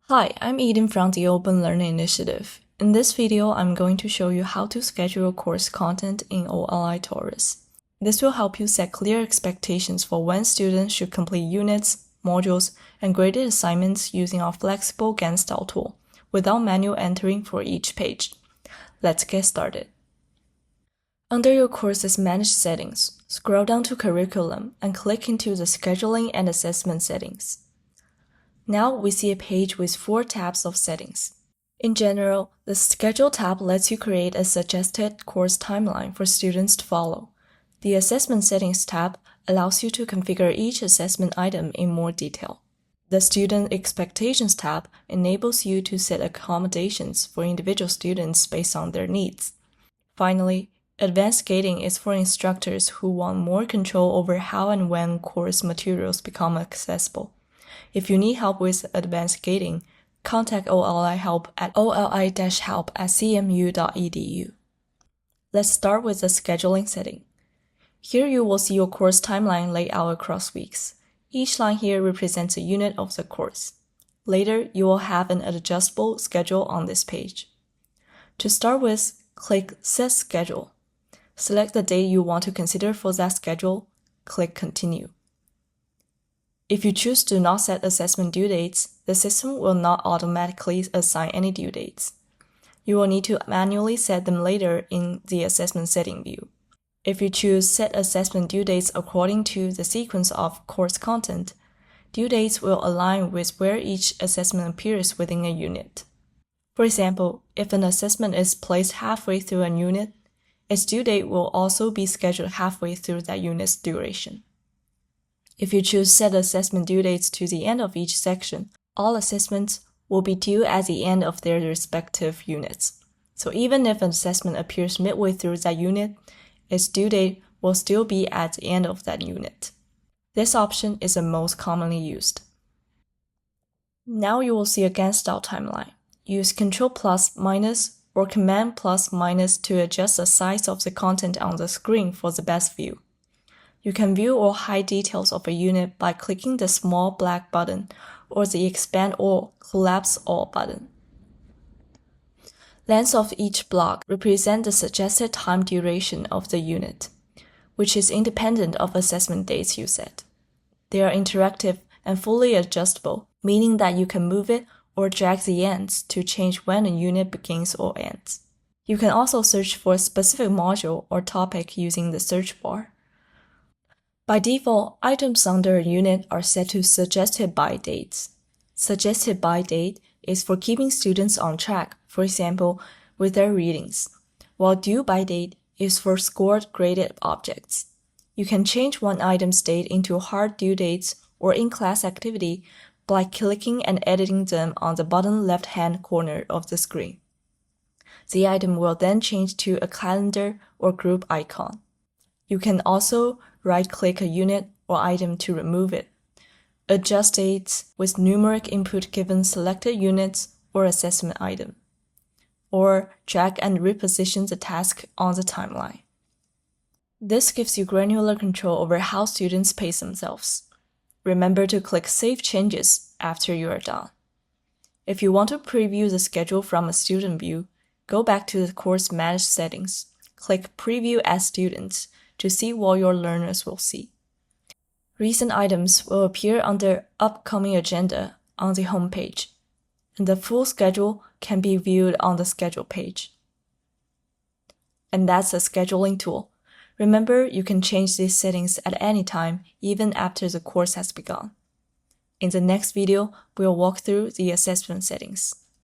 Hi, I'm Eden from the Open Learning Initiative. In this video, I'm going to show you how to schedule course content in OLI Torus. This will help you set clear expectations for when students should complete units, modules, and graded assignments using our flexible Gantt style tool, without manual entering for each page. Let's get started. Under your course's Manage settings, scroll down to Curriculum and click into the Scheduling and Assessment settings. Now we see a page with 4 tabs of settings. In general, the Schedule tab lets you create a suggested course timeline for students to follow. The Assessment settings tab allows you to configure each assessment item in more detail. The Student Expectations tab enables you to set accommodations for individual students based on their needs. Finally, Advanced Gating is for instructors who want more control over how and when course materials become accessible. If you need help with advanced gating, contact OLI help at oli-help@cmu.edu. Let's start with the scheduling setting. Here you will see your course timeline laid out across weeks. Each line here represents a unit of the course. Later, you will have an adjustable schedule on this page. To start with, click Set Schedule. Select the date you want to consider for that schedule. Click Continue. If you choose to not set assessment due dates, the system will not automatically assign any due dates. You will need to manually set them later in the assessment setting view. If you choose Set Assessment Due Dates according to the sequence of course content, due dates will align with where each assessment appears within a unit. For example, if an assessment is placed halfway through a unit, its due date will also be scheduled halfway through that unit's duration. If you choose Set Assessment Due Dates to the end of each section, all assessments will be due at the end of their respective units. So even if an assessment appears midway through that unit, its due date will still be at the end of that unit. This option is the most commonly used. Now you will see a Gantt style timeline. Use Ctrl+- or Command+- to adjust the size of the content on the screen for the best view. You can view or hide details of a unit by clicking the small black button or the Expand or Collapse All button. Lengths of each block represent the suggested time duration of the unit, which is independent of assessment dates you set. They are interactive and fully adjustable, meaning that you can move it or drag the ends to change when a unit begins or ends. You can also search for a specific module or topic using the search bar. By default, items under a unit are set to Suggested By Dates. Suggested By Date is for keeping students on track, for example, with their readings, while Due By Date is for scored graded objects. You can change one item's date into hard due dates or in-class activity by clicking and editing them on the bottom left-hand corner of the screen. The item will then change to a calendar or group icon. You can also right-click a unit or item to remove it. Adjust dates with numeric input given selected units or assessment item. Or drag and reposition the task on the timeline. This gives you granular control over how students pace themselves. Remember to click Save Changes after you are done. If you want to preview the schedule from a student view, go back to the course Manage settings. Click Preview as Students to see what your learners will see. Recent items will appear under Upcoming Agenda on the home page, and the full schedule can be viewed on the Schedule page. And that's the scheduling tool. Remember, you can change these settings at any time, even after the course has begun. In the next video, we'll walk through the assessment settings.